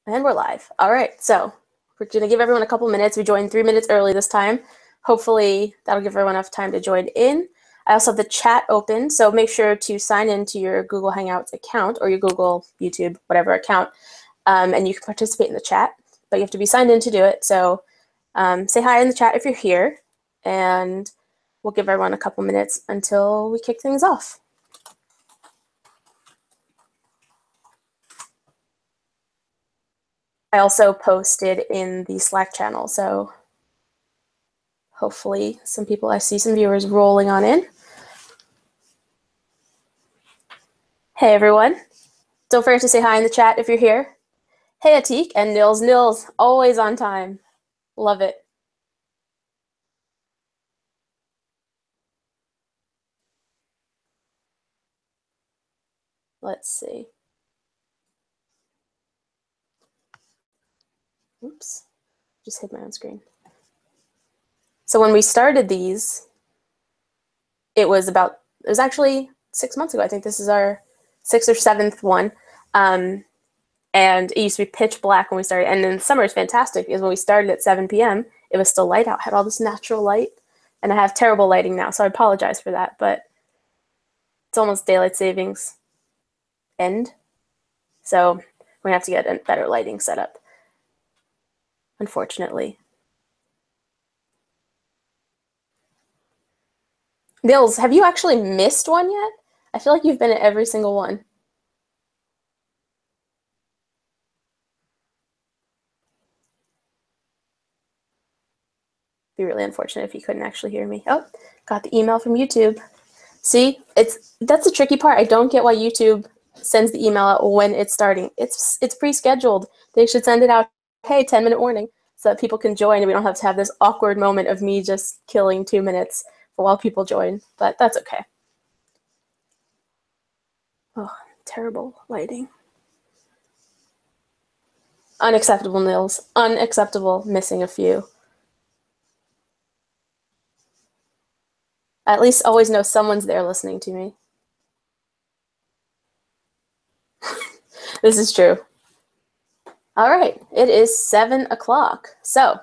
And we're live. All right, so we're going to give everyone a couple minutes. We joined 3 minutes early this time. Hopefully that'll give everyone enough time to join in. I also have the chat open, so make sure to sign into your Google Hangouts account or your Google, YouTube, whatever account, and you can participate in the chat, but you have to be signed in to do it. So say hi in the chat if you're here, and we'll give everyone a couple minutes until we kick things off. I also posted in the Slack channel, so hopefully some people, I see some viewers rolling on in. Hey everyone. Don't forget to say hi in the chat if you're here. Hey Atik and Nils. Nils, always on time. Love it. Let's see. Oops, just hid my own screen. So when we started these, it was actually 6 months ago. I think this is our 6th or 7th one. And it used to be pitch black when we started. And in the summer, it's fantastic because when we started at 7 p.m., it was still light out, had all this natural light. And I have terrible lighting now, so I apologize for that. But it's almost daylight savings end. So we're going to have to get a better lighting setup, unfortunately. Nils, have you actually missed one yet? I feel like you've been at every single one. Be really unfortunate if you couldn't actually hear me. Oh, got the email from YouTube. See, that's the tricky part. I don't get why YouTube sends the email out when it's starting. It's pre-scheduled. They should send it out, hey, 10-minute warning, so that people can join and we don't have to have this awkward moment of me just killing 2 minutes while people join, but that's okay. Oh, terrible lighting. Unacceptable, Nils. Unacceptable, missing a few. I at least always know someone's there listening to me. This is true. All right, it is 7 o'clock. So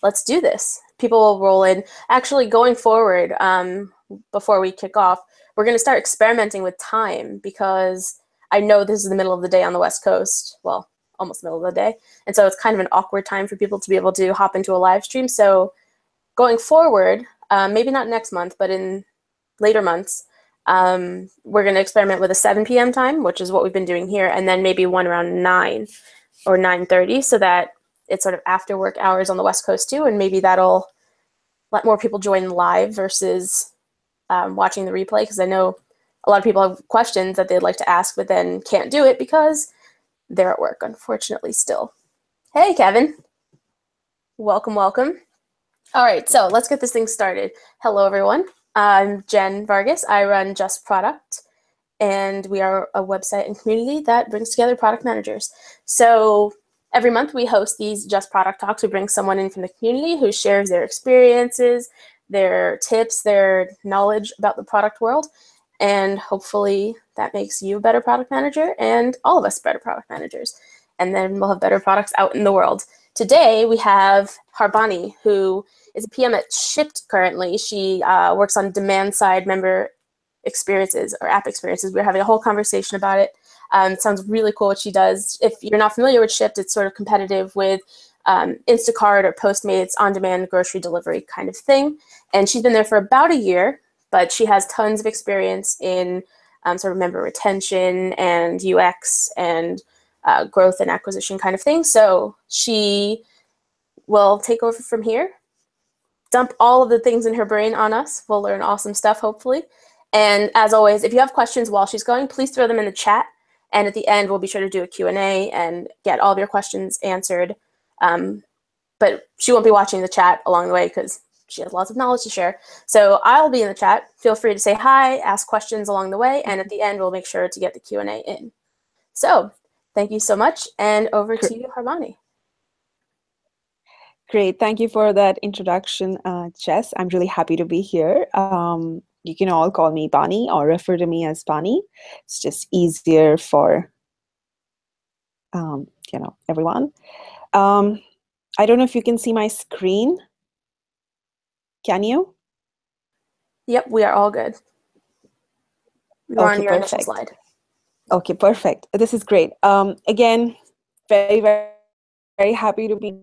let's do this. People will roll in. Actually, going forward, before we kick off, we're going to start experimenting with time because I know this is the middle of the day on the West Coast. Well, almost the middle of the day. And so it's kind of an awkward time for people to be able to hop into a live stream. So going forward, maybe not next month, but in later months, we're going to experiment with a 7 p.m. time, which is what we've been doing here, and then maybe one around 9 or 9:30 so that it's sort of after work hours on the West Coast too, and maybe that'll let more people join live versus watching the replay, because I know a lot of people have questions that they'd like to ask but then can't do it because they're at work, unfortunately, still. Hey, Kevin. Welcome, welcome. All right, so let's get this thing started. Hello, everyone. I'm Jen Vargas. I run Just Product, and we are a website and community that brings together product managers. So every month we host these Just Product Talks. We bring someone in from the community who shares their experiences, their tips, their knowledge about the product world, and hopefully that makes you a better product manager and all of us better product managers. And then we'll have better products out in the world. Today we have Harbani, who is a PM at Shipped currently. She works on demand-side member experiences or app experiences. We're having a whole conversation about it. It sounds really cool what she does. If you're not familiar with Shipped, it's sort of competitive with Instacart or Postmates, on-demand grocery delivery kind of thing. And she's been there for about a year, but she has tons of experience in sort of member retention and UX and growth and acquisition kind of thing. So she will take over from here, dump all of the things in her brain on us. We'll learn awesome stuff, hopefully. And as always, if you have questions while she's going, please throw them in the chat. And at the end, we'll be sure to do a Q&A and get all of your questions answered. But she won't be watching the chat along the way because she has lots of knowledge to share. So I'll be in the chat. Feel free to say hi, ask questions along the way. And at the end, we'll make sure to get the Q&A in. So thank you so much. And over to you, Harbani. Great. Thank you for that introduction, Jess. I'm really happy to be here. You can all call me Bani or refer to me as Bani. It's just easier for everyone. I don't know if you can see my screen. Can you? Yep, we are all good. You're on your initial slide. Okay, perfect. This is great. Again, very, very, very happy to be.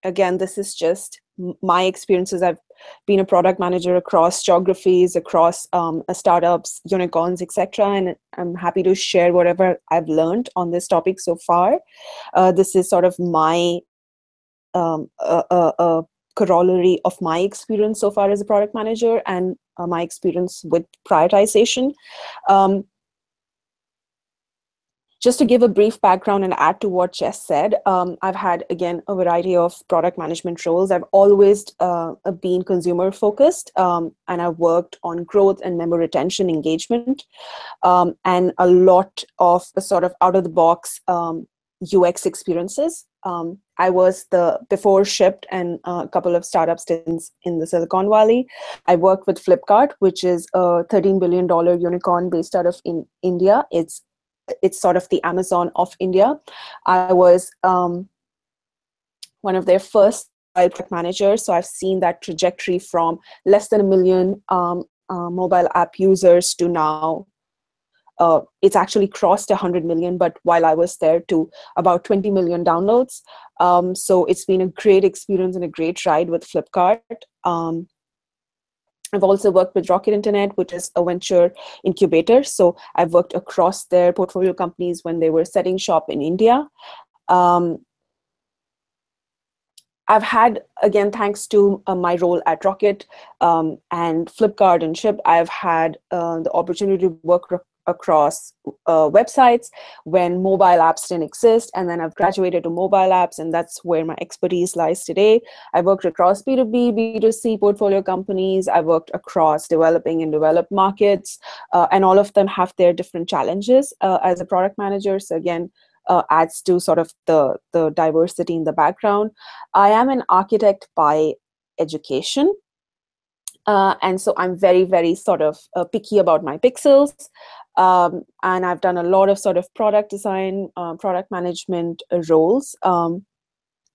Again, this is just my experiences. I've been a product manager across geographies, across startups, unicorns, etc. And I'm happy to share whatever I've learned on this topic so far. This is sort of my corollary of my experience so far as a product manager and my experience with prioritization. Just to give a brief background and add to what Jess said, I've had, again, a variety of product management roles. I've always been consumer focused, and I've worked on growth and member retention engagement, and a lot of sort of out-of-the-box UX experiences. I was before Shipped and a couple of startup stints in the Silicon Valley. I worked with Flipkart, which is a $13 billion unicorn based out of India. It's sort of the Amazon of India. I was one of their first product managers, so I've seen that trajectory from less than 1 million mobile app users to now it's actually crossed 100 million, but while I was there, to about 20 million downloads. So it's been a great experience and a great ride with Flipkart. I've also worked with Rocket Internet, which is a venture incubator. So I've worked across their portfolio companies when they were setting shop in India. I've had, again, thanks to my role at Rocket and Flipkart and Ship, I've had the opportunity to work across websites when mobile apps didn't exist, and then I've graduated to mobile apps, and that's where my expertise lies today. I worked across B2B, B2C portfolio companies. I worked across developing and developed markets, and all of them have their different challenges as a product manager. So again, adds to sort of the diversity in the background. I am an architect by education. And so I'm very, very sort of picky about my pixels. And I've done a lot of sort of product design, product management roles. And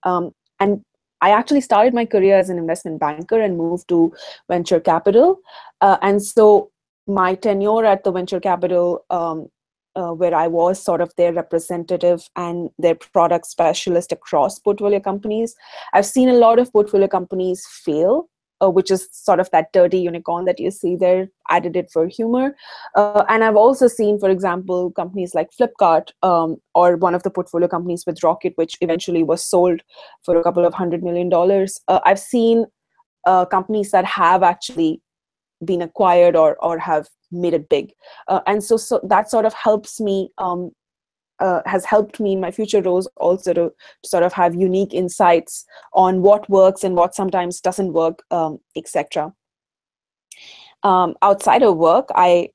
I actually started my career as an investment banker and moved to venture capital. And so my tenure at the venture capital, where I was sort of their representative and their product specialist across portfolio companies, I've seen a lot of portfolio companies fail, which is sort of that dirty unicorn that you see there, added it for humor. And I've also seen, for example, companies like Flipkart, or one of the portfolio companies with Rocket, which eventually was sold for a couple of $100 million. I've seen companies that have actually been acquired or have made it big. And so that sort of helps me, has helped me in my future roles also to sort of have unique insights on what works and what sometimes doesn't work, etc. Outside of work, I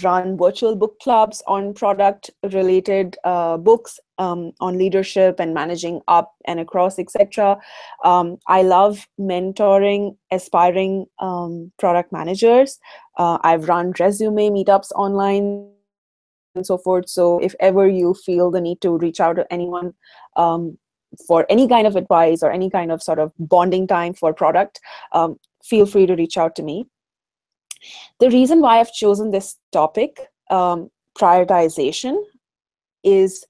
run virtual book clubs on product-related books, on leadership and managing up and across, etc. I love mentoring aspiring product managers. I've run resume meetups online and so forth. So if ever you feel the need to reach out to anyone for any kind of advice or any kind of sort of bonding time for product, feel free to reach out to me. The reason why I've chosen this topic, prioritization, is,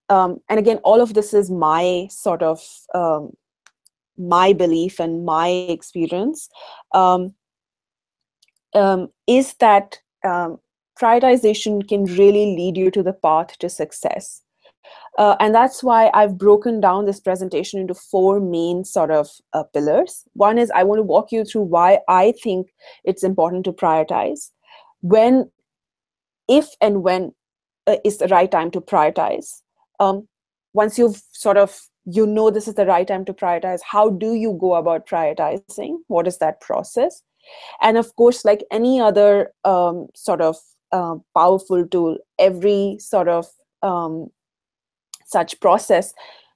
and again, all of this is my sort of, my belief and my experience, is that prioritization can really lead you to the path to success. And that's why I've broken down this presentation into 4 main sort of pillars. One is I want to walk you through why I think it's important to prioritize, if and when is the right time to prioritize. Once you've sort of, this is the right time to prioritize, how do you go about prioritizing? What is that process? And of course, like any other sort of powerful tool, every sort of such process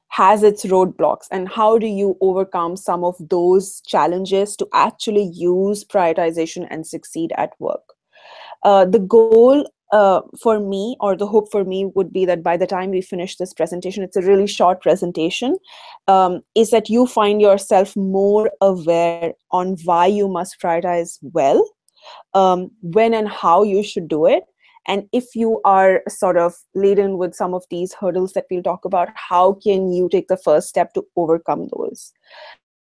has its roadblocks, and how do you overcome some of those challenges to actually use prioritization and succeed at work? The goal for me, or the hope for me would be that by the time we finish this presentation, it's a really short presentation, is that you find yourself more aware on why you must prioritize well, when and how you should do it. And if you are sort of laden with some of these hurdles that we'll talk about, how can you take the first step to overcome those?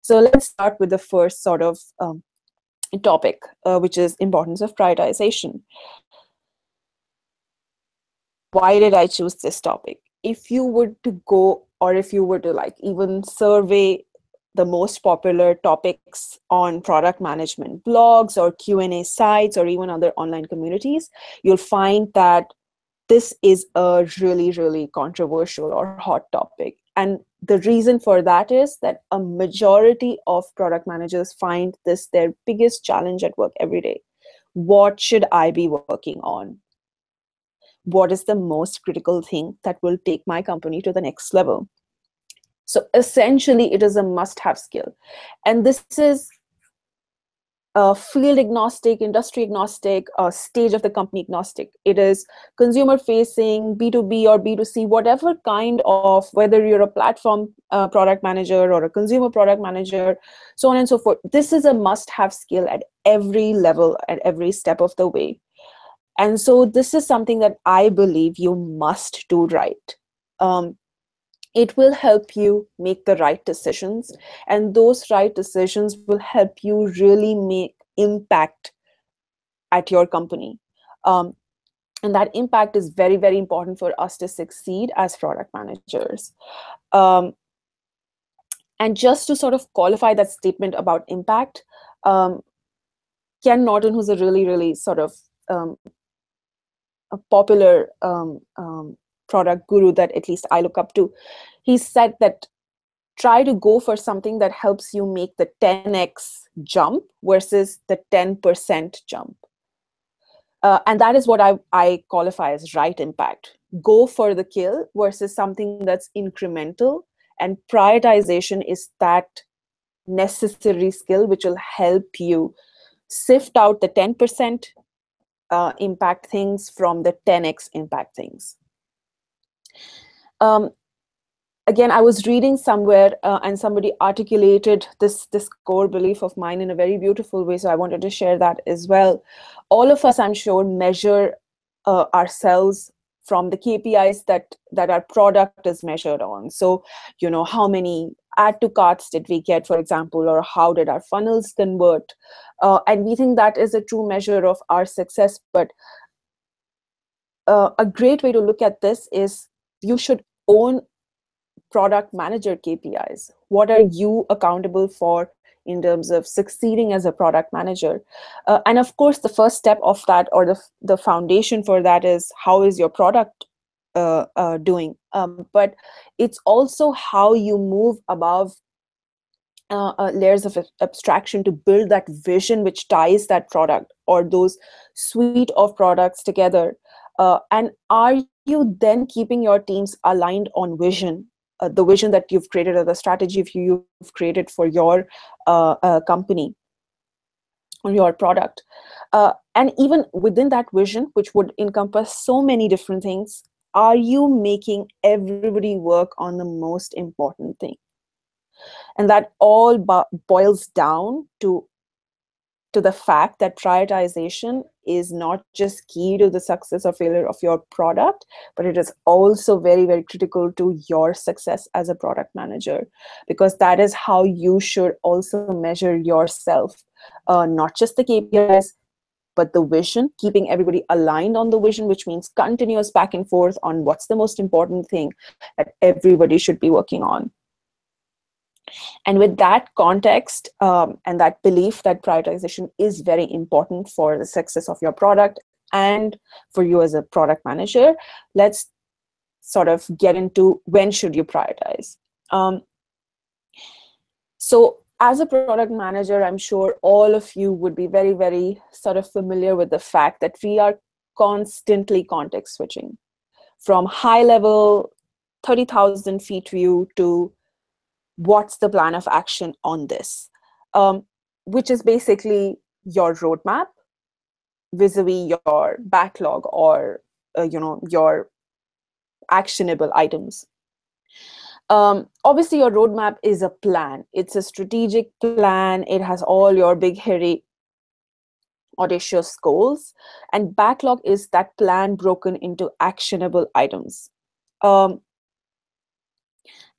So let's start with the first sort of topic, which is importance of prioritization. Why did I choose this topic? If you were to go, or if you were to like even survey the most popular topics on product management blogs or Q&A sites or even other online communities, you'll find that this is a really, really controversial or hot topic. And the reason for that is that a majority of product managers find this their biggest challenge at work every day. What should I be working on? What is the most critical thing that will take my company to the next level? So essentially, it is a must-have skill. And this is field agnostic, industry agnostic, stage of the company agnostic. It is consumer facing, B2B or B2C, whatever kind of, whether you're a platform product manager or a consumer product manager, so on and so forth. This is a must-have skill at every level, at every step of the way. And so this is something that I believe you must do right. It will help you make the right decisions, and those right decisions will help you really make impact at your company. And that impact is very, very important for us to succeed as product managers. And just to sort of qualify that statement about impact, Ken Norton, who's a really, really sort of a popular product guru that at least I look up to, he said that try to go for something that helps you make the 10x jump versus the 10% jump. And that is what I qualify as right impact. Go for the kill versus something that's incremental. And prioritization is that necessary skill which will help you sift out the 10% impact things from the 10x impact things. Again, I was reading somewhere and somebody articulated this core belief of mine in a very beautiful way. So I wanted to share that as well. All of us, I'm sure, measure ourselves from the KPIs that our product is measured on. So, you know, how many add to carts did we get, for example, or how did our funnels convert? And we think that is a true measure of our success. But a great way to look at this is you should own product manager KPIs. What are you accountable for in terms of succeeding as a product manager? And of course, the first step of that, or the foundation for that, is how is your product doing? But it's also how you move above layers of abstraction to build that vision which ties that product or those suite of products together. And are you then keeping your teams aligned on vision? The vision that you've created, or the strategy you've created for your company or your product. And even within that vision, which would encompass so many different things, are you making everybody work on the most important thing? And that all boils down to the fact that prioritization is not just key to the success or failure of your product, but it is also very, very critical to your success as a product manager, because that is how you should also measure yourself, not just the KPIs, but the vision, keeping everybody aligned on the vision, which means continuous back and forth on what's the most important thing that everybody should be working on. And with that context and that belief that prioritization is very important for the success of your product and for you as a product manager, let's sort of get into when should you prioritize. So as a product manager, I'm sure all of you would be very, very sort of familiar with the fact that we are constantly context switching from high level 30,000 feet view to what's the plan of action on this, which is basically your roadmap, vis-a-vis your backlog or your actionable items. Obviously, your roadmap is a plan. It's a strategic plan. It has all your big, hairy, audacious goals. And backlog is that plan broken into actionable items. Um,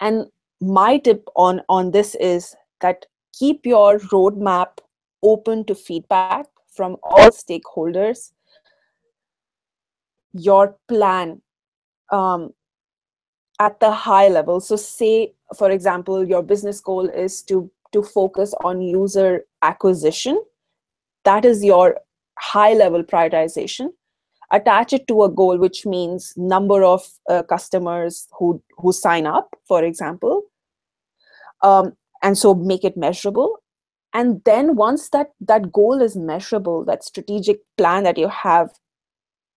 and my tip on this is that keep your roadmap open to feedback from all stakeholders. Your plan at the high level. So say, for example, your business goal is to focus on user acquisition. That is your high level prioritization. Attach it to a goal, which means number of customers who sign up, for example. And so make it measurable. And then once that goal is measurable, that strategic plan that you have,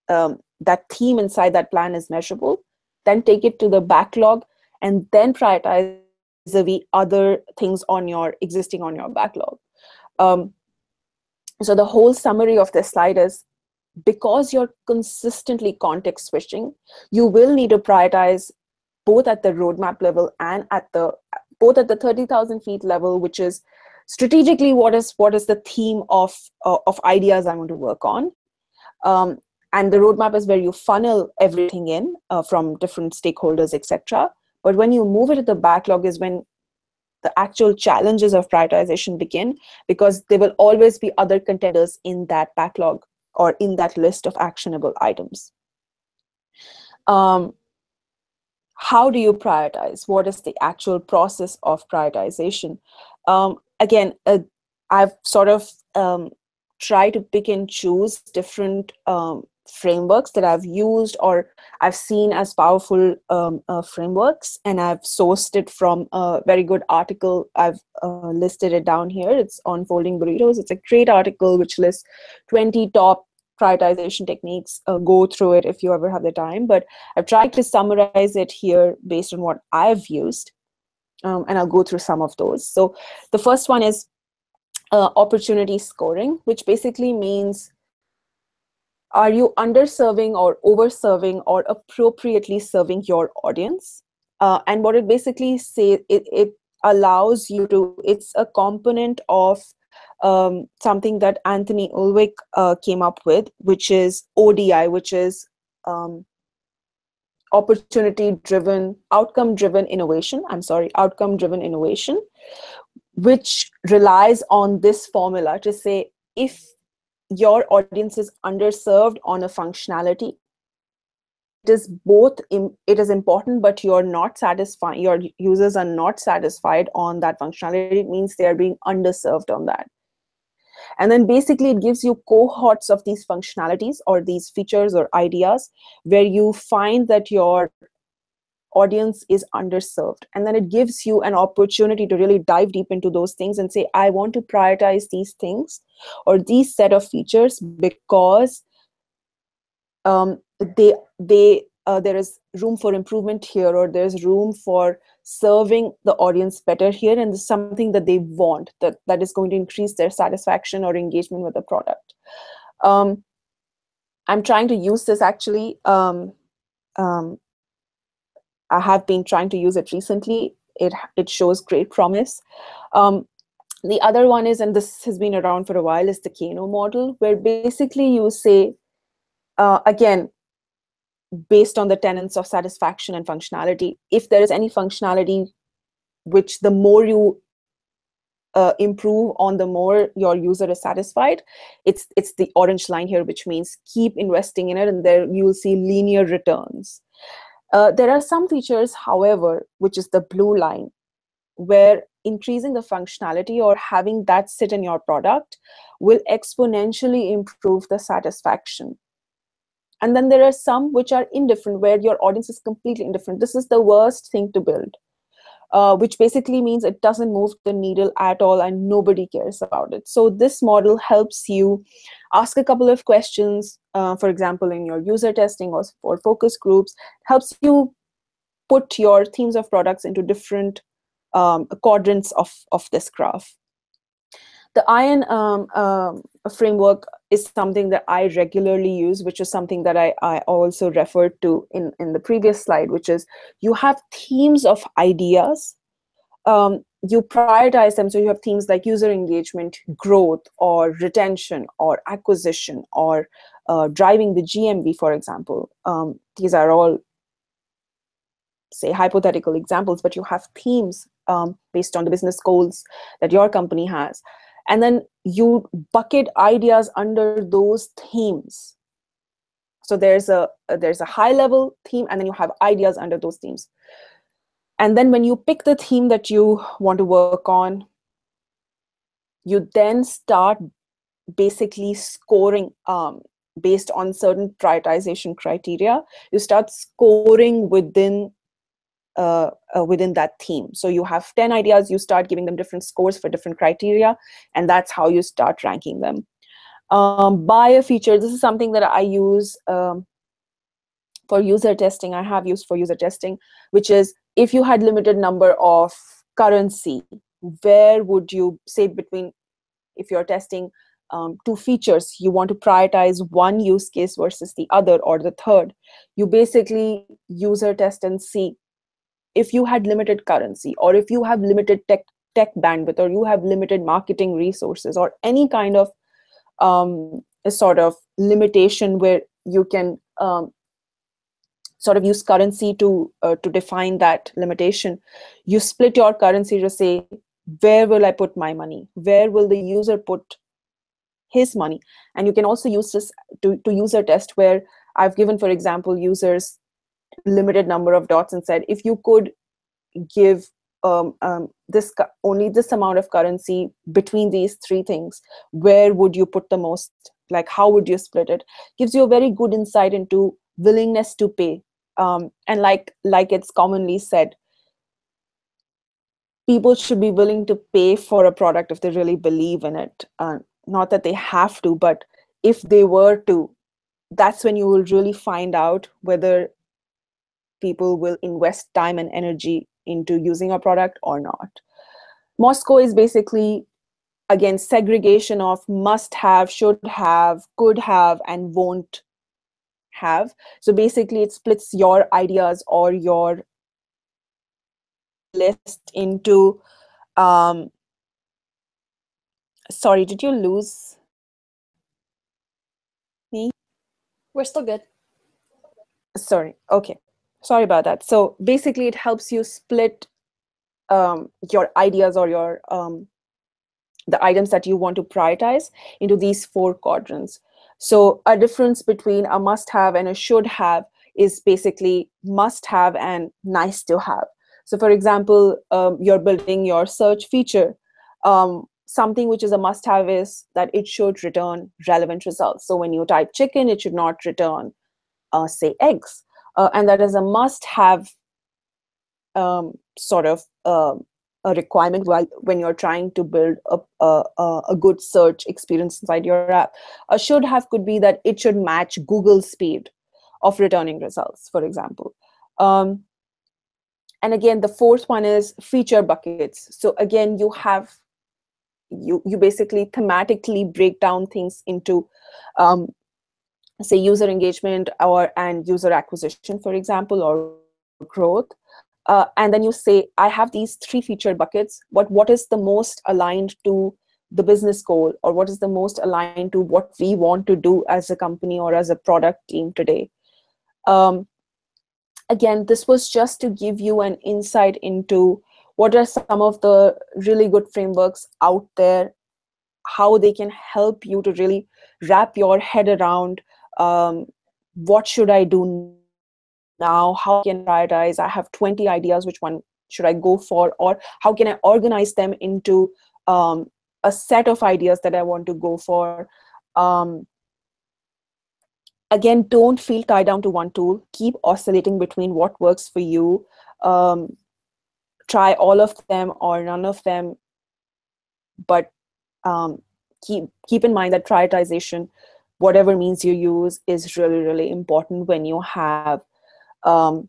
that theme inside that plan is measurable, then take it to the backlog and then prioritize the other things on your backlog. So the whole summary of this slide is, because you're consistently context switching, you will need to prioritize both at the roadmap level and at the 30,000 feet level, which is strategically what is the theme of ideas I want to work on. And the roadmap is where you funnel everything in from different stakeholders, etc. But when you move it to the backlog is when the actual challenges of prioritization begin, because there will always be other contenders in that backlog or in that list of actionable items. How do you prioritize? What is the actual process of prioritization? Again, I've sort of tried to pick and choose different frameworks that I've used or I've seen as powerful frameworks, and I've sourced it from a very good article. I've listed it down here. It's on Folding Burritos. It's a great article which lists 20 top prioritization techniques. Go through it if you ever have the time, but I've tried to summarize it here based on what I've used, and I'll go through some of those. So the first one is opportunity scoring, which basically means, are you underserving or overserving or appropriately serving your audience? And what it basically says, it allows you to, it's a component of something that Anthony Ulrich came up with, which is ODI, which is outcome-driven innovation, which relies on this formula to say, if your audience is underserved on a functionality, it is important, but you're not satisfying, your users are not satisfied on that functionality, it means they are being underserved on that. And then basically it gives you cohorts of these functionalities or these features or ideas where you find that your audience is underserved. And then it gives you an opportunity to really dive deep into those things and say, I want to prioritize these things or these set of features because there is room for improvement here, or there's room for serving the audience better here, and there's something that they want that is going to increase their satisfaction or engagement with the product. I'm trying to use this actually. I have been trying to use it recently. It shows great promise. The other one is, and this has been around for a while, is the Kano model, where basically you say, again, based on the tenets of satisfaction and functionality, if there is any functionality which the more you improve on, the more your user is satisfied, it's the orange line here, which means keep investing in it, and there you will see linear returns. There are some features, however, which is the blue line, where increasing the functionality or having that sit in your product will exponentially improve the satisfaction. And then there are some which are indifferent, where your audience is completely indifferent. This is the worst thing to build, which basically means it doesn't move the needle at all and nobody cares about it. So this model helps you ask a couple of questions, for example, in your user testing or for focus groups, helps you put your themes of products into different quadrants of this graph. The ION framework is something that I regularly use, which is something that I also referred to in the previous slide, which is you have themes of ideas. You prioritize them. So you have themes like user engagement, growth, or retention, or acquisition, or driving the GMV, for example. These are all, say, hypothetical examples, but you have themes based on the business goals that your company has. And then you bucket ideas under those themes. So there's a high level theme, and then you have ideas under those themes. And then when you pick the theme that you want to work on, you then start basically scoring based on certain prioritization criteria. You start scoring within that theme. So you have 10 ideas, you start giving them different scores for different criteria, and that's how you start ranking them. By a feature, this is something that I use for user testing. I have used for user testing, which is if you had limited number of currency, where would you say between, if you're testing two features, you want to prioritize one use case versus the other or the third, you basically user test and see if you had limited currency, or if you have limited tech bandwidth, or you have limited marketing resources, or any kind of a sort of limitation where you can sort of use currency to define that limitation. You split your currency to say, where will I put my money? Where will the user put his money? And you can also use this to user test, where I've given, for example, users limited number of dots and said, if you could give only this amount of currency between these three things, where would you put the most? Like, how would you split it? Gives you a very good insight into willingness to pay. And like it's commonly said, people should be willing to pay for a product if they really believe in it. Not that they have to, but if they were to, that's when you will really find out whether people will invest time and energy into using a product or not. Moscow is basically, again, segregation of must have, should have, could have, and won't have. So basically it splits your ideas or your list into sorry, did you lose me? We're still good. Sorry. Okay. Sorry about that. So basically it helps you split your ideas or your the items that you want to prioritize into these four quadrants. So a difference between a must have and a should have is basically must have and nice to have. So for example, you're building your search feature. Something which is a must have is that it should return relevant results. So when you type chicken, it should not return, say, eggs. And that is a must have sort of a requirement when you're trying to build a good search experience inside your app. A should have could be that it should match Google's speed of returning results, for example. And again, the fourth one is feature buckets. So again, you basically thematically break down things into say user engagement and user acquisition, for example, or growth. And then you say, I have these three feature buckets. What is the most aligned to the business goal, or what is the most aligned to what we want to do as a company or as a product team today? Again, this was just to give you an insight into what are some of the really good frameworks out there, how they can help you to really wrap your head around what should I do now, how can I prioritize? I have 20 ideas, which one should I go for? Or how can I organize them into a set of ideas that I want to go for? Again, don't feel tied down to one tool. Keep oscillating between what works for you. Try all of them or none of them. But keep in mind that prioritization, whatever means you use, is really, really important when you have tons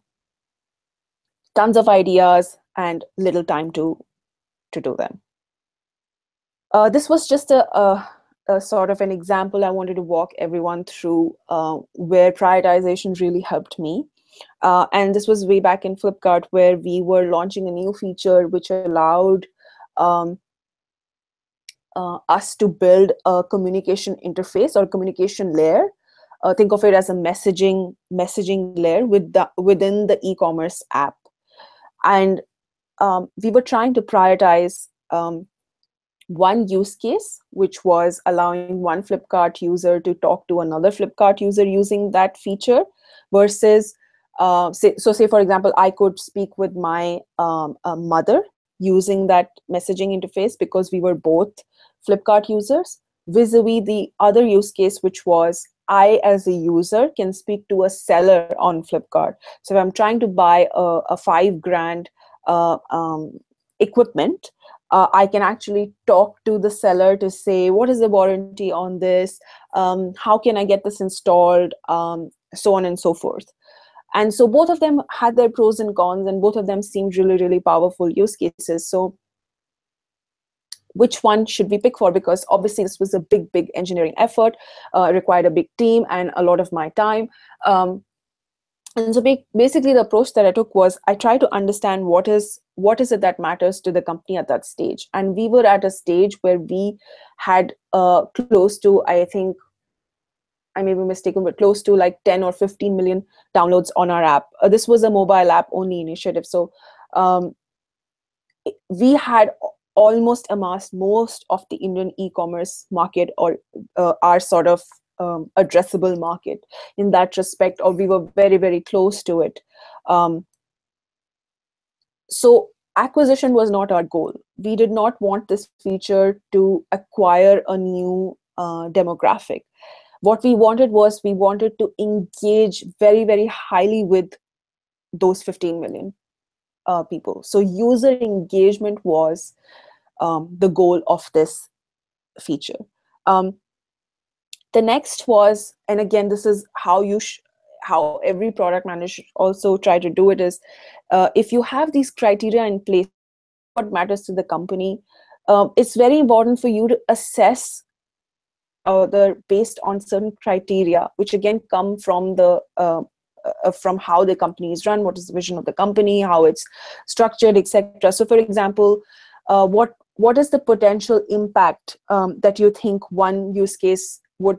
of ideas and little time to do them. This was just a sort of an example, I wanted to walk everyone through where prioritization really helped me. And this was way back in Flipkart, where we were launching a new feature which allowed um, us to build a communication interface or communication layer. Think of it as a messaging layer within the e-commerce app. And we were trying to prioritize one use case, which was allowing one Flipkart user to talk to another Flipkart user using that feature, versus say for example, I could speak with my mother using that messaging interface because we were both Flipkart users, vis-a-vis the other use case, which was I as a user can speak to a seller on Flipkart. So if I'm trying to buy a $5,000 equipment, I can actually talk to the seller to say, what is the warranty on this? How can I get this installed? So on and so forth. And so both of them had their pros and cons, and both of them seemed really, really powerful use cases. So which one should we pick for? Because obviously this was a big engineering effort, required a big team and a lot of my time. And so basically the approach that I took was I tried to understand what is it that matters to the company at that stage. And we were at a stage where we had close to, I think, I may be mistaken, but close to like 10 or 15 million downloads on our app. This was a mobile app only initiative. So we had almost amassed most of the Indian e-commerce market, or our sort of addressable market in that respect, or we were very close to it. So acquisition was not our goal. We did not want this feature to acquire a new demographic. What we wanted was we wanted to engage very highly with those 15 million people. So user engagement was the goal of this feature. The next was, and again, this is how how every product manager also try to do it, is if you have these criteria in place, what matters to the company, it's very important for you to assess based on certain criteria, which again come from from how the company is run, what is the vision of the company, how it's structured, etc. So for example, what is the potential impact that you think one use case would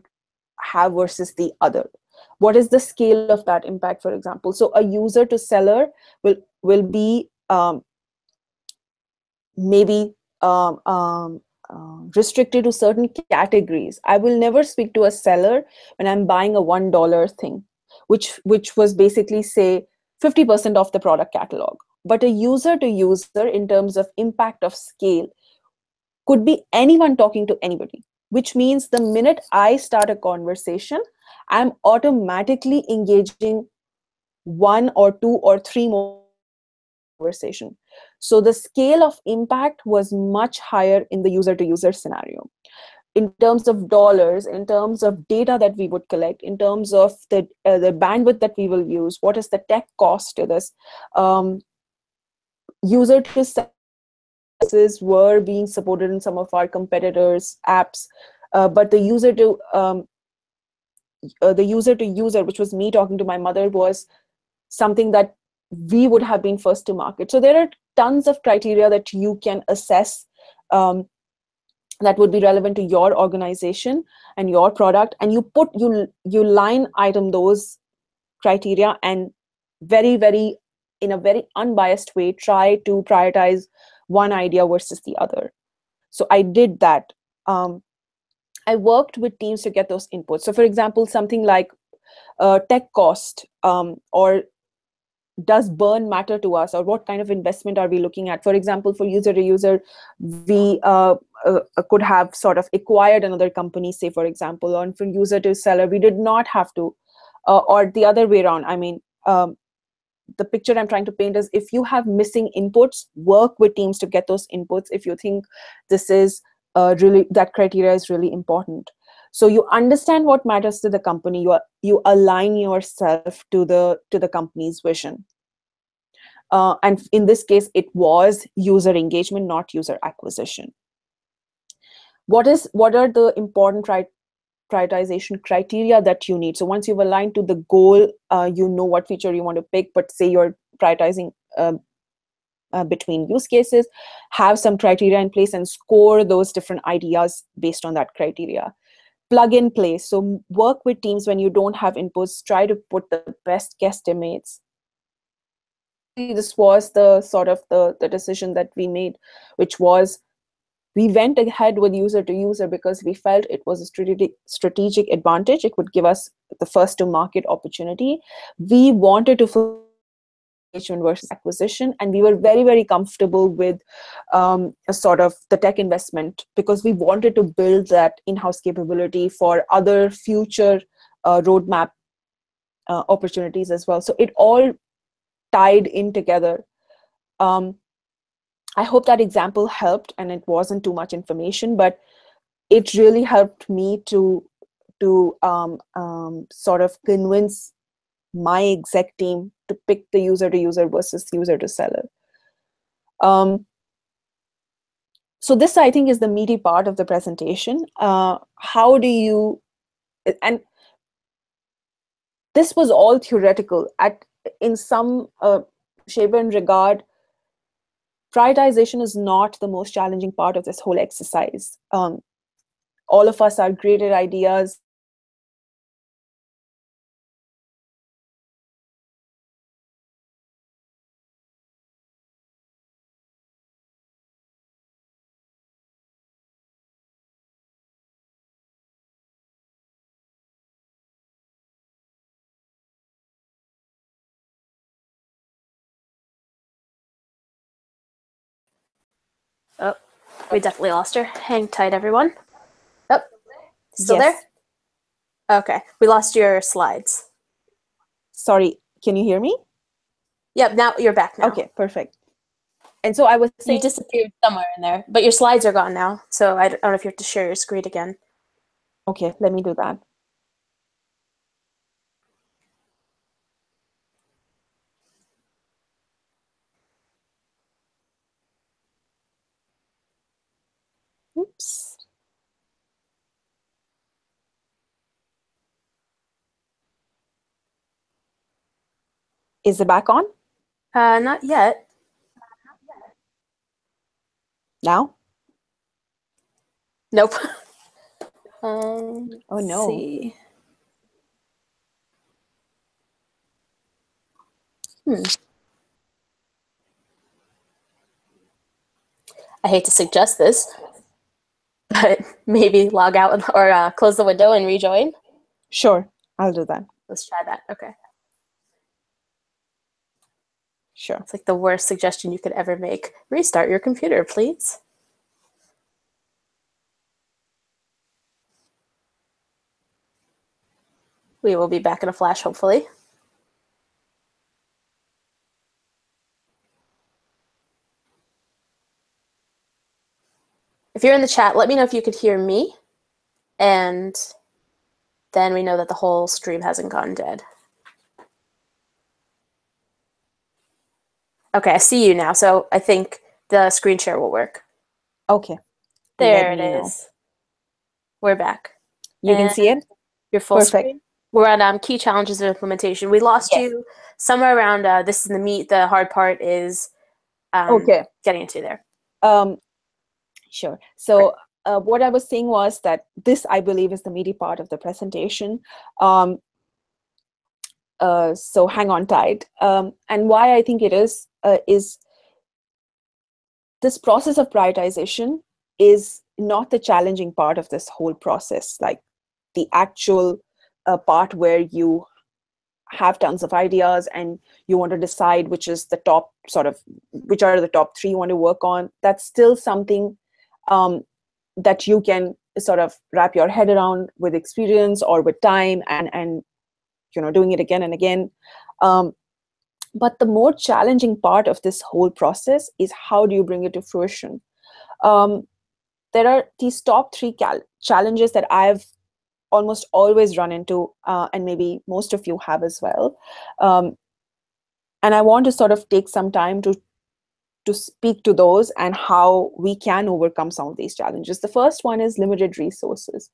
have versus the other? What is the scale of that impact, for example? So a user to seller will be maybe restricted to certain categories. I will never speak to a seller when I'm buying a $1 thing, which was basically, say, 50% of the product catalog. But a user to user, in terms of impact of scale, could be anyone talking to anybody, which means the minute I start a conversation, I'm automatically engaging one or two or three more conversation. So the scale of impact was much higher in the user to user scenario. In terms of dollars, in terms of data that we would collect, in terms of the bandwidth that we will use, what is the tech cost to this? User to services were being supported in some of our competitors' apps, but the user to user, which was me talking to my mother, was something that we would have been first to market. So there are tons of criteria that you can assess that would be relevant to your organization and your product, and you line item those criteria and very in a very unbiased way try to prioritize one idea versus the other. So I did that. I worked with teams to get those inputs. So for example, something like tech cost, or does burn matter to us, or what kind of investment are we looking at? For example, for user to user, we could have sort of acquired another company, say for example, or from user to seller, we did not have to, or the other way around. I mean, the picture I'm trying to paint is, if you have missing inputs, work with teams to get those inputs if you think this is really, that criteria is really important. So you understand what matters to the company, you align yourself to the company's vision. And in this case, it was user engagement, not user acquisition. what are the important prioritization criteria that you need. So once you've aligned to the goal, you know what feature you want to pick, but say you're prioritizing between use cases, have some criteria in place and score those different ideas based on that criteria. Plug and play. So work with teams when you don't have inputs, try to put the best guesstimates. This was the sort of the decision that we made, which was we went ahead with user to user because we felt it was a strategic advantage. It would give us the first to market opportunity. We wanted to versus acquisition, and we were very, very comfortable with a sort of the tech investment because we wanted to build that in-house capability for other future roadmap opportunities as well. So it all tied in together. I hope that example helped, and it wasn't too much information, but it really helped me to sort of convince my exec team to pick the user to user versus user to seller. So this, I think, is the meaty part of the presentation. How do you, and this was all theoretical. In some shape and regard, prioritization is not the most challenging part of this whole exercise. All of us are great at ideas. Oh, we definitely lost her. Hang tight, everyone. Oh, still Yes. there? Okay, we lost your slides. Sorry, can you hear me? Yep, now you're back now. Okay, perfect. And so I was saying, you disappeared somewhere in there, but your slides are gone now. So I don't know if you have to share your screen again. Okay, let me do that. Oops. Is it back on? Not yet. Now? Nope. Oh no. See. I hate to suggest this, but maybe log out or close the window and rejoin. Sure, I'll do that. Let's try that. Okay. Sure. It's like the worst suggestion you could ever make. Restart your computer, please. We will be back in a flash, hopefully. If you're in the chat, let me know if you could hear me, and then we know that the whole stream hasn't gone dead. Okay, I see you now, so I think the screen share will work. Okay. There it is. We're back. You can see it? Your full screen? We're on key challenges of implementation. We lost you somewhere around this is the meat. The hard part is getting into there. Sure. So what I was saying was that this, I believe, is the meaty part of the presentation. So hang on tight. And why I think it is this process of prioritization is not the challenging part of this whole process, like the actual part where you have tons of ideas and you want to decide which is the top which are the top 3 you want to work on. That's still something that you can sort of wrap your head around with experience or with time and doing it again and again. But the more challenging part of this whole process is how do you bring it to fruition? There are these top 3 challenges that I've almost always run into, and maybe most of you have as well. And I want to sort of take some time to to speak to those and how we can overcome some of these challenges. The first one is limited resources.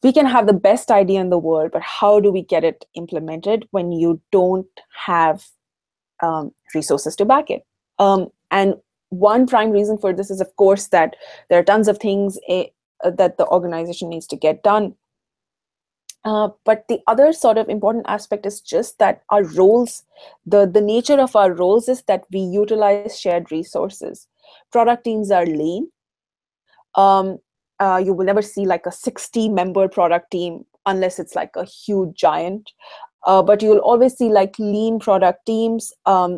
We can have the best idea in the world, but how do we get it implemented when you don't have resources to back it? And one prime reason for this is, of course, that there are tons of things that the organization needs to get done. But the other sort of important aspect is just that our roles, the nature of our roles is that we utilize shared resources. Product teams are lean. You will never see like a 60-member product team unless it's like a huge giant. But you'll always see like lean product teams.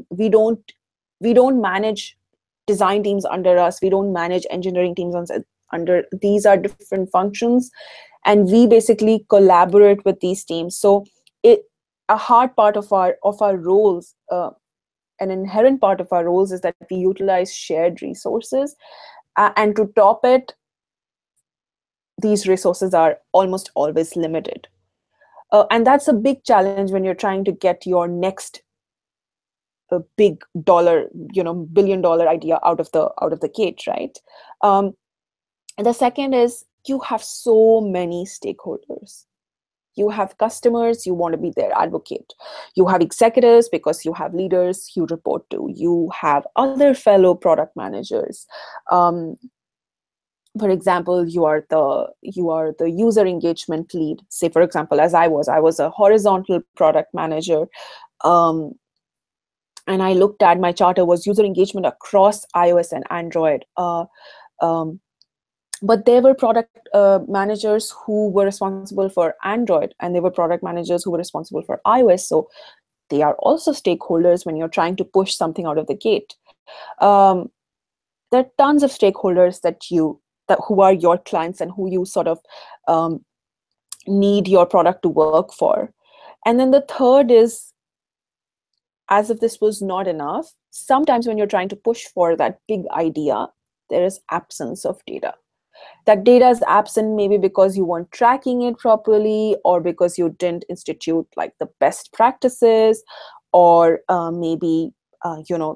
We don't manage design teams under us. We don't manage engineering teams under. These are different functions, and we basically collaborate with these teams. So a hard part of our roles, an inherent part of our roles, is that we utilize shared resources, and to top it, these resources are almost always limited. And that's a big challenge when you're trying to get your next big dollar, billion-dollar idea out of the gate, right? And the second is you have so many stakeholders. You have customers, you want to be their advocate. You have executives because you have leaders you report to. You have other fellow product managers. For example, you are the user engagement lead. Say, for example, as I was a horizontal product manager. And I looked at my charter was user engagement across iOS and Android. But there were product managers who were responsible for Android, and there were product managers who were responsible for iOS. So they are also stakeholders when you're trying to push something out of the gate. There are tons of stakeholders who are your clients and who you sort of need your product to work for. And then the third is, as if this was not enough, sometimes when you're trying to push for that big idea, there is absence of data. That data is absent maybe because you weren't tracking it properly, or because you didn't institute like the best practices, or maybe you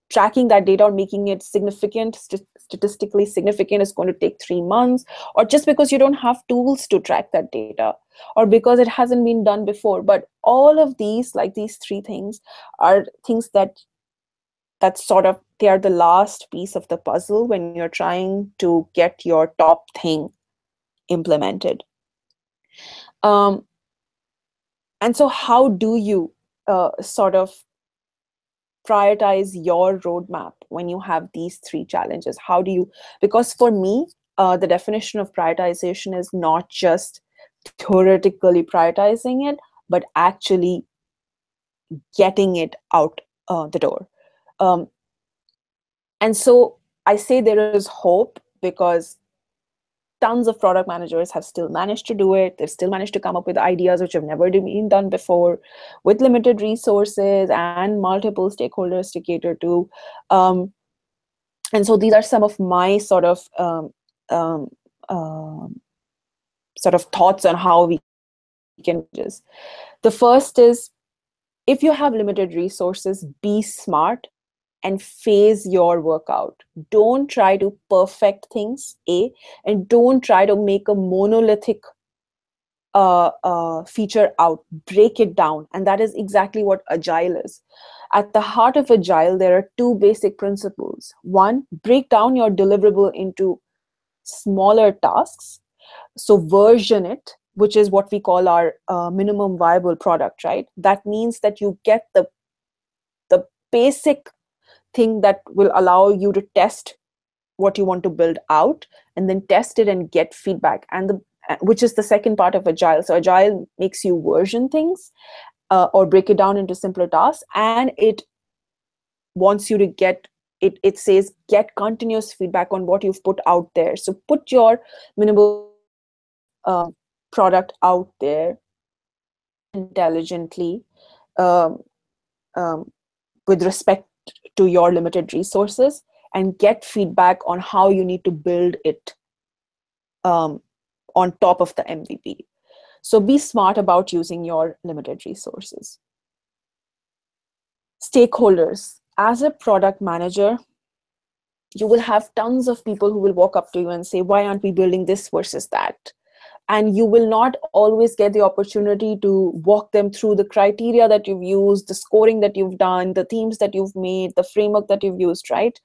tracking that data or making it statistically significant is going to take 3 months, or just because you don't have tools to track that data, or because it hasn't been done before. But all of these, like these 3 things, are things that sort of, they are the last piece of the puzzle when you're trying to get your top thing implemented. And so how do you sort of prioritize your roadmap when you have these 3 challenges? How do you, because for me, the definition of prioritization is not just theoretically prioritizing it, but actually getting it out the door. And so I say there is hope, because tons of product managers have still managed to do it. They've still managed to come up with ideas which have never been done before, with limited resources and multiple stakeholders to cater to. And so these are some of my sort of thoughts on how we can do this. The first is, if you have limited resources, be smart and phase your work out. Don't try to perfect things, and don't try to make a monolithic feature out. Break it down. And that is exactly what Agile is. At the heart of Agile, there are 2 basic principles. One, break down your deliverable into smaller tasks. So version it, which is what we call our minimum viable product, right? That means that you get the basic thing that will allow you to test what you want to build out, and then test it and get feedback, and which is the second part of Agile. So Agile makes you version things or break it down into simpler tasks, and it wants you to get it says get continuous feedback on what you've put out there. So put your minimal product out there intelligently, with respect to your limited resources, and get feedback on how you need to build it on top of the MVP. So be smart about using your limited resources. Stakeholders. As a product manager, you will have tons of people who will walk up to you and say, why aren't we building this versus that? And you will not always get the opportunity to walk them through the criteria that you've used, the scoring that you've done, the themes that you've made, the framework that you've used, right?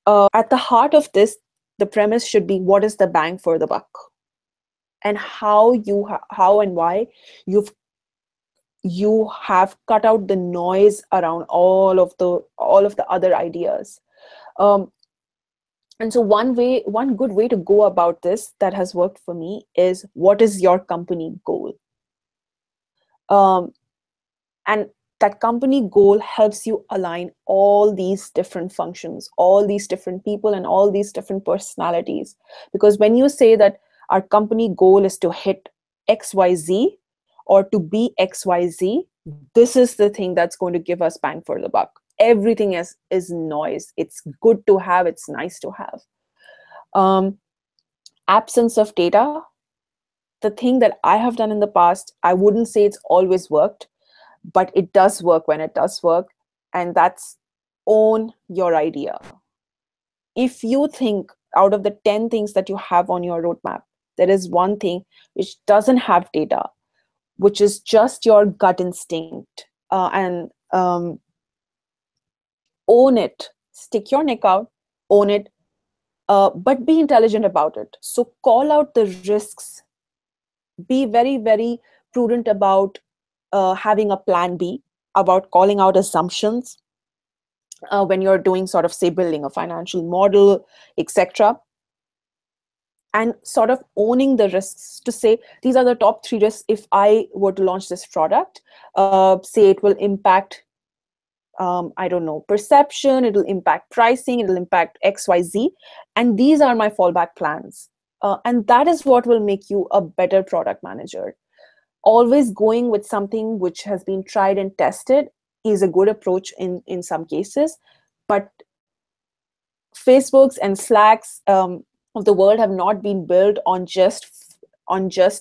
At the heart of this, the premise should be, what is the bang for the buck? And how and why you have cut out the noise around all of the other ideas. And so one good way to go about this that has worked for me is, what is your company goal? And that company goal helps you align all these different functions, all these different people, and all these different personalities. Because when you say that our company goal is to hit XYZ or to be XYZ, this is the thing that's going to give us bang for the buck. Everything is noise. It's good to have, it's nice to have. Absence of data. The thing that I have done in the past, I wouldn't say it's always worked, but it does work when it does work. And that's, own your idea. If you think out of the 10 things that you have on your roadmap, there is one thing which doesn't have data, which is just your gut instinct, and own it. Stick your neck out, own it, but be intelligent about it. So call out the risks. Be very, very prudent about having a plan B, about calling out assumptions when you're doing sort of, say, building a financial model, etc. And sort of owning the risks to say, these are the top 3 risks if I were to launch this product. Say it will impact, I don't know, perception, it'll impact pricing, it'll impact XYZ. And these are my fallback plans. And that is what will make you a better product manager. Always going with something which has been tried and tested is a good approach in some cases. But Facebooks and Slacks of the world have not been built on just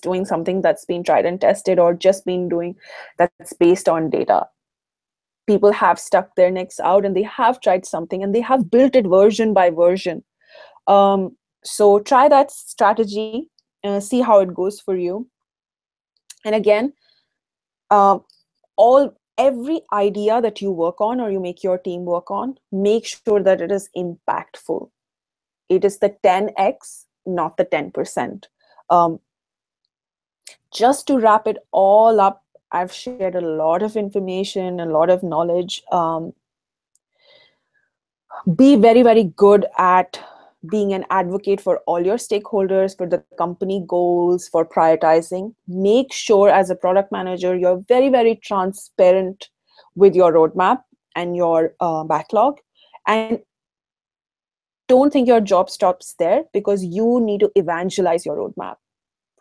doing something that's been tried and tested, or just been doing that's based on data. People have stuck their necks out and they have tried something and they have built it version by version. So try that strategy, see how it goes for you. And again, every idea that you work on or you make your team work on, make sure that it is impactful. It is the 10x, not the 10%. Just to wrap it all up, I've shared a lot of information, a lot of knowledge. Be very, very good at being an advocate for all your stakeholders, for the company goals, for prioritizing. Make sure as a product manager, you're very, very transparent with your roadmap and your backlog. And don't think your job stops there, because you need to evangelize your roadmap.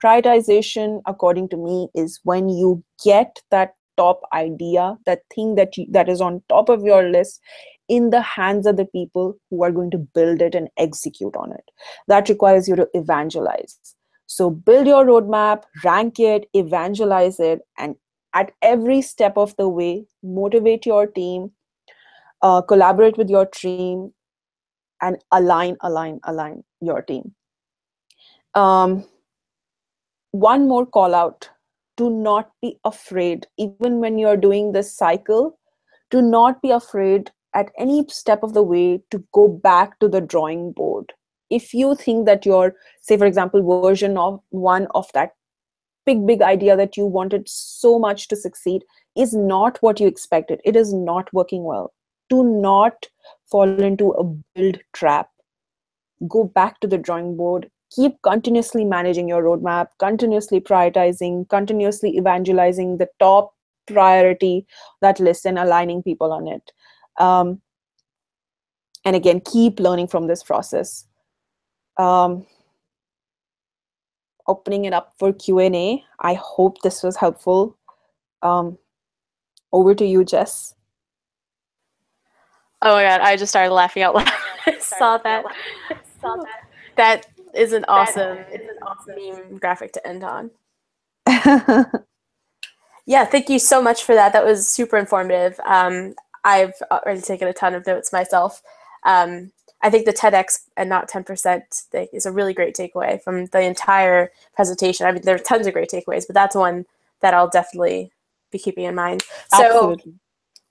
Prioritization, according to me, is when you get that top idea, that thing that is on top of your list, in the hands of the people who are going to build it and execute on it. That requires you to evangelize. So build your roadmap, rank it, evangelize it, and at every step of the way, motivate your team, collaborate with your team, and align your team. One more call out: do not be afraid, even when you're doing this cycle, do not be afraid at any step of the way to go back to the drawing board. If you think that your, say for example, version of one of that big idea that you wanted so much to succeed is not what you expected, it is not working well, do not fall into a build trap. Go back to the drawing board. Keep continuously managing your roadmap, continuously prioritizing, continuously evangelizing the top priority, that list, and aligning people on it. And again, keep learning from this process. Opening it up for Q&A. I hope this was helpful. Over to you, Jess. Oh my God, I just started laughing out loud. I saw that. That is an awesome meme graphic to end on. Yeah, thank you so much for that. That was super informative. I've already taken a ton of notes myself. I think the TEDx and not 10% thing is a really great takeaway from the entire presentation. I mean, there are tons of great takeaways, but that's one that I'll definitely be keeping in mind. So Absolutely.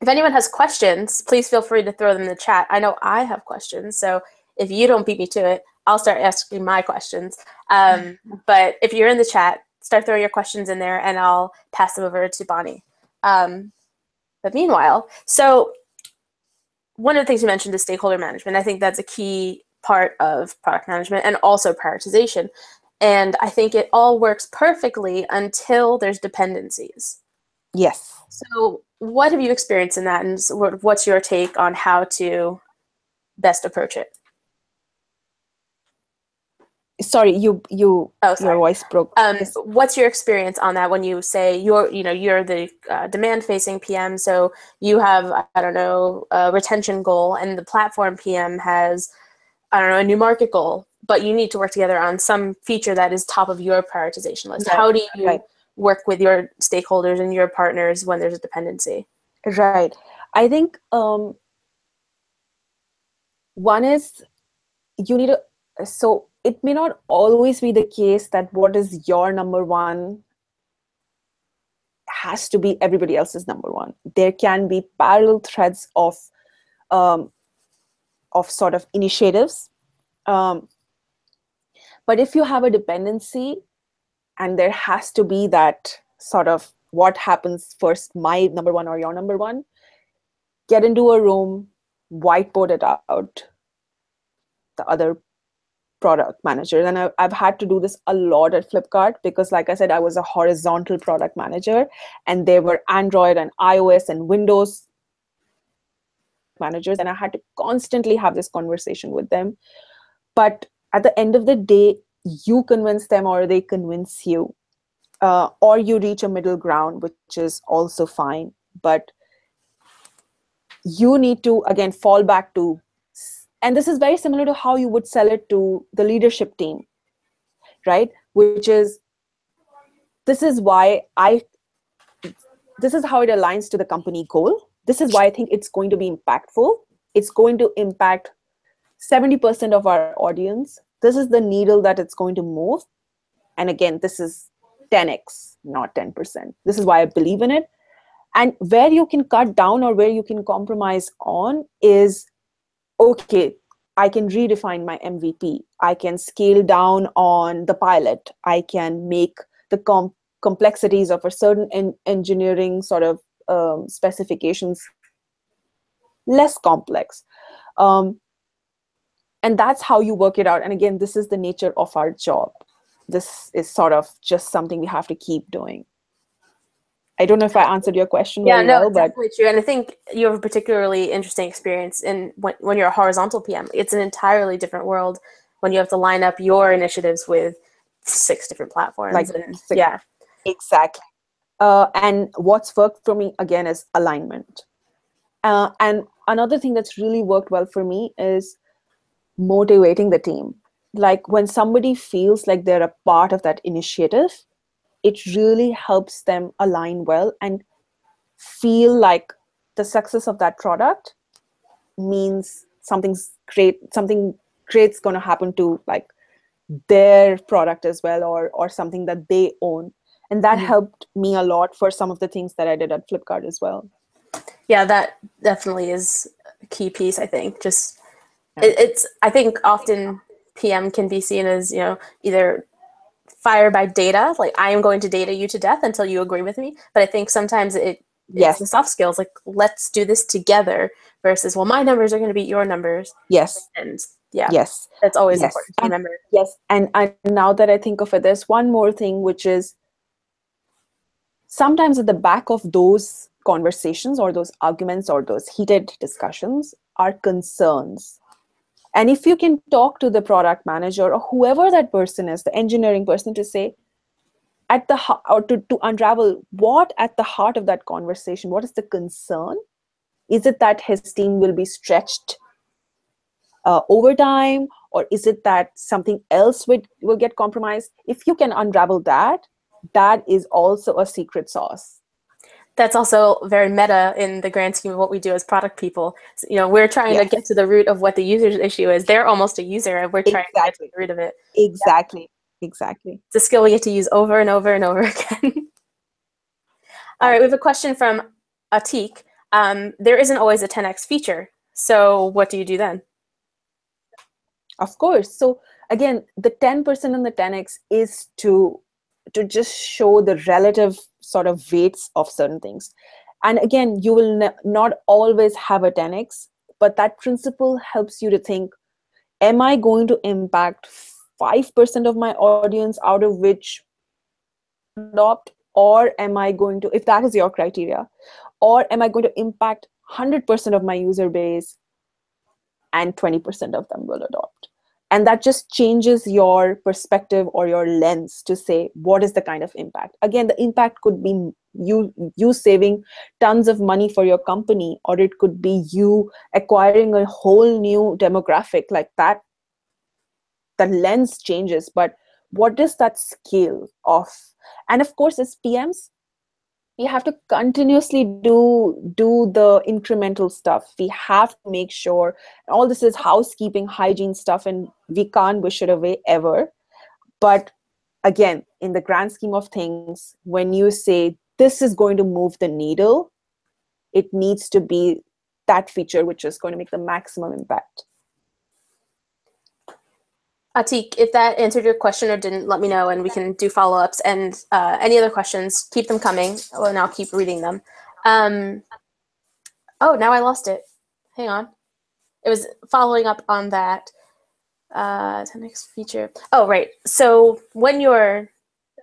if anyone has questions, please feel free to throw them in the chat. I know I have questions, so if you don't beat me to it, I'll start asking my questions. But if you're in the chat, start throwing your questions in there, and I'll pass them over to Bonnie. But meanwhile, so one of the things you mentioned is stakeholder management. I think that's a key part of product management and also prioritization. And I think it all works perfectly until there's dependencies. Yes. So what have you experienced in that, and what's your take on how to best approach it? Sorry, your voice broke. Yes. What's your experience on that when you say you're the demand-facing PM, so you have, I don't know, a retention goal, and the platform PM has, I don't know, a new market goal, but you need to work together on some feature that is top of your prioritization list. Right. How do you Right. work with your stakeholders and your partners when there's a dependency? Right. I think one is you need a, so it may not always be the case that what is your number one has to be everybody else's number one. There can be parallel threads of sort of initiatives. But if you have a dependency and there has to be that sort of what happens first, my number one or your number one, get into a room, whiteboard it out, the other product managers. And I've had to do this a lot at Flipkart because, like I said, I was a horizontal product manager and there were Android and iOS and Windows managers, and I had to constantly have this conversation with them. But at the end of the day, you convince them or they convince you, or you reach a middle ground, which is also fine. But you need to, again, fall back to, and this is very similar to how you would sell it to the leadership team, right? Which is, this is why this is how it aligns to the company goal. This is why I think it's going to be impactful. It's going to impact 70% of our audience. This is the needle that it's going to move. And again, this is 10x, not 10%. This is why I believe in it. And where you can cut down or where you can compromise on is, okay, I can redefine my MVP. I can scale down on the pilot. I can make the complexities of a certain engineering sort of specifications less complex. And that's how you work it out. And again, this is the nature of our job. This is sort of just something we have to keep doing. I don't know if I answered your question very well, but definitely true. And I think you have a particularly interesting experience in when you're a horizontal PM. It's an entirely different world when you have to line up your initiatives with 6 different platforms. like, And exactly. And what's worked for me again is alignment. And another thing that's really worked well for me is motivating the team. Like when somebody feels like they're a part of that initiative, it really helps them align well and feel like the success of that product means something great's going to happen to like their product as well, or something that they own. And that helped me a lot for some of the things that I did at Flipkart as well. Yeah, that definitely is a key piece, I think. Just it's I think often PM can be seen as, either fire by data, like I am going to data you to death until you agree with me. But I think sometimes it's the soft skills, like let's do this together versus, well, my numbers are going to beat your numbers. Yes. And that's always important to remember. Yes. And now that I think of it, there's one more thing, which is sometimes at the back of those conversations or those arguments or those heated discussions are concerns. And if you can talk to the product manager or whoever that person is, the engineering person, to say at the or to unravel what at the heart of that conversation, what is the concern? Is it that his team will be stretched over time, or is it that something else will get compromised? If you can unravel that, that is also a secret sauce. That's also very meta in the grand scheme of what we do as product people. So, we're trying to get to the root of what the user's issue is. They're almost a user, and we're trying to get to the root of it. Exactly. Exactly. It's a skill we get to use over and over and over again. All right, we have a question from Atik. There isn't always a 10x feature. So what do you do then? Of course. So again, the 10% and the 10x is to just show the relative sort of weights of certain things. And again, you will not always have a 10x, but that principle helps you to think, am I going to impact 5% of my audience out of which adopt, or am I going to, if that is your criteria, or am I going to impact 100% of my user base and 20% of them will adopt? And that just changes your perspective or your lens to say, what is the kind of impact? Again, the impact could be you saving tons of money for your company, or it could be you acquiring a whole new demographic like that. The lens changes, but what is that scale of? And of course, as PMs, we have to continuously do the incremental stuff. We have to make sure all this is housekeeping, hygiene stuff, and we can't wish it away ever. But again, in the grand scheme of things, when you say this is going to move the needle, it needs to be that feature which is going to make the maximum impact. Atik, if that answered your question or didn't, let me know and we can do follow-ups. And any other questions, keep them coming, and I'll keep reading them. Oh, now I lost it. Hang on. It was following up on that 10x feature. Oh, right. So when you're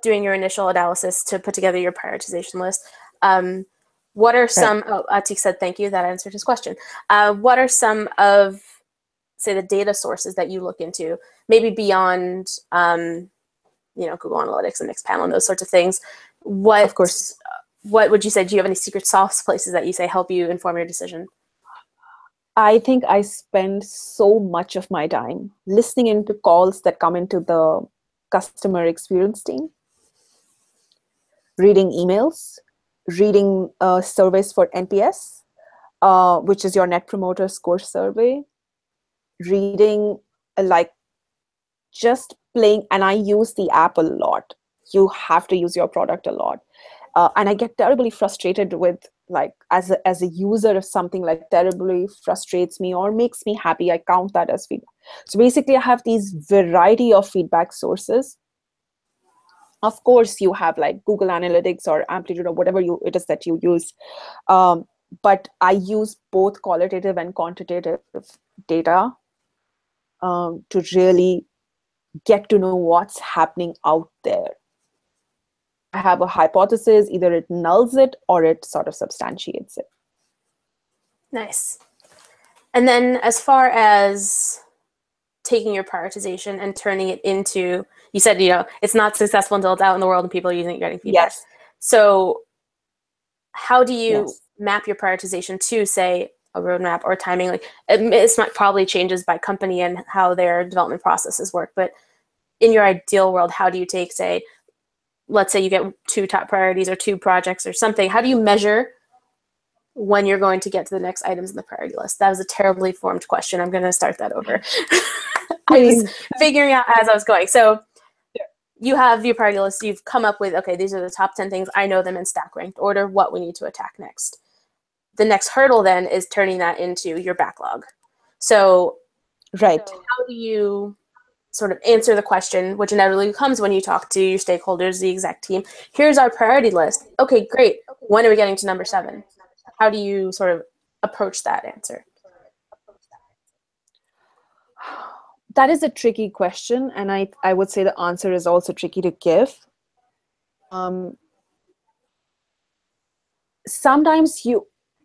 doing your initial analysis to put together your prioritization list, what are some, Atik said thank you, that answered his question. What are some of, say, the data sources that you look into, maybe beyond, Google Analytics and Mixpanel and those sorts of things? What, of course, what would you say? Do you have any secret sauce places that you say help you inform your decision? I think I spend so much of my time listening into calls that come into the customer experience team, reading emails, reading surveys for NPS, which is your Net Promoter Score survey, reading, just playing, and I use the app a lot. You have to use your product a lot. And I get terribly frustrated with, as a user, if something terribly frustrates me or makes me happy, I count that as feedback. So basically, I have these variety of feedback sources. Of course, you have Google Analytics or Amplitude or whatever it is that you use. But I use both qualitative and quantitative data to really get to know what's happening out there. I have a hypothesis, either it nulls it or it sort of substantiates it. Nice. And then as far as taking your prioritization and turning it into, you said, it's not successful until it's out in the world and people are using it, getting feedback. Yes. So how do you map your prioritization to, say, a roadmap or timing? This might probably changes by company and how their development processes work, but in your ideal world, how do you take, say, let's say you get 2 top priorities or 2 projects or something, how do you measure when you're going to get to the next items in the priority list? That was a terribly formed question. I'm going to start that over. I was figuring out as I was going. So you have your priority list. You've come up with, okay, these are the top 10 things. I know them in stack ranked order, what we need to attack next. The next hurdle then is turning that into your backlog. So how do you sort of answer the question, which inevitably comes when you talk to your stakeholders, the exec team? Here's our priority list. Okay, great. When are we getting to number 7? How do you sort of approach that answer? That is a tricky question, and I would say the answer is also tricky to give. Sometimes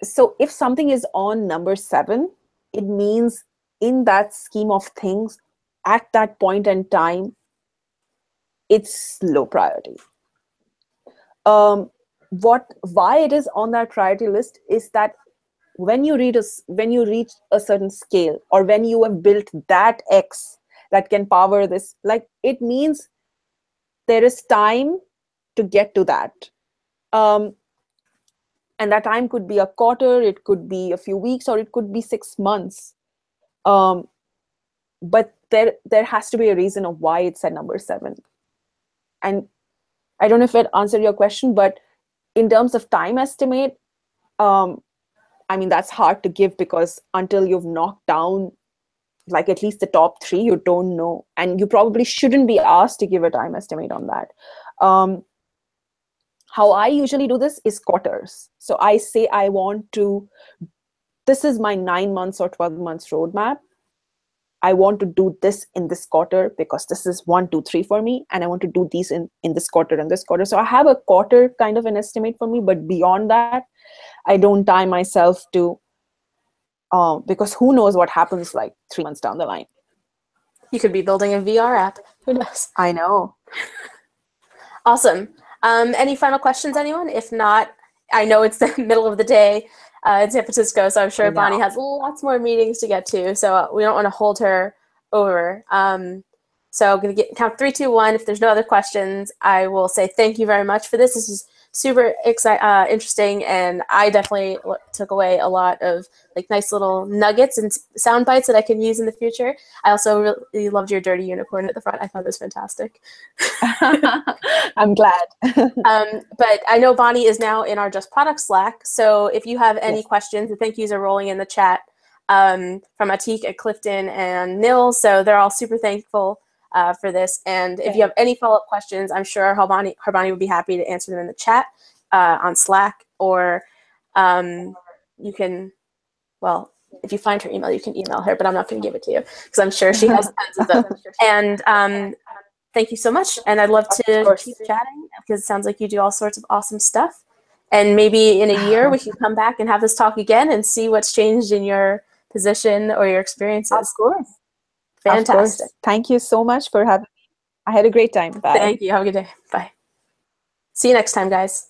so if something is on number 7, it means in that scheme of things, at that point in time, it's low priority. Why it is on that priority list is that when you reach a certain scale, or when you have built that X that can power this, it means there is time to get to that. And that time could be a quarter, it could be a few weeks, or it could be 6 months. But there has to be a reason of why it's at number 7. And I don't know if it answered your question, but in terms of time estimate, I mean, that's hard to give, because until you've knocked down like at least the top 3, you don't know. And you probably shouldn't be asked to give a time estimate on that. How I usually do this is quarters. So I say this is my 9 months or 12 months roadmap. I want to do this in this quarter because this is 1, 2, 3 for me. And I want to do these in this quarter and this quarter. So I have a quarter kind of an estimate for me, but beyond that, I don't tie myself to, because who knows what happens like 3 months down the line. You could be building a VR app. Who knows? I know. Awesome. Any final questions, anyone? If not, I know it's the middle of the day in San Francisco, so I'm sure Bonnie has lots more meetings to get to, so we don't want to hold her over. So I'm going to count 3, 2, 1. If there's no other questions, I will say thank you very much for this. This is super interesting, and I definitely took away a lot of like nice little nuggets and sound bites that I can use in the future. I also really loved your dirty unicorn at the front. I thought it was fantastic. I'm glad. But I know Bonnie is now in our Just Product Slack, so if you have any questions, the thank yous are rolling in the chat from Atik at Clifton and Nil, so they're all super thankful for this. And if you have any follow-up questions, I'm sure Harbani would be happy to answer them in the chat on Slack, or you can, well, if you find her email, you can email her, but I'm not going to give it to you because I'm sure she has tons of them. And thank you so much. And I'd love to keep chatting because it sounds like you do all sorts of awesome stuff. And maybe in a year, we can come back and have this talk again and see what's changed in your position or your experiences. Of course. Fantastic. Of course. Thank you so much for having me. I had a great time. Bye. Thank you. Have a good day. Bye. See you next time, guys.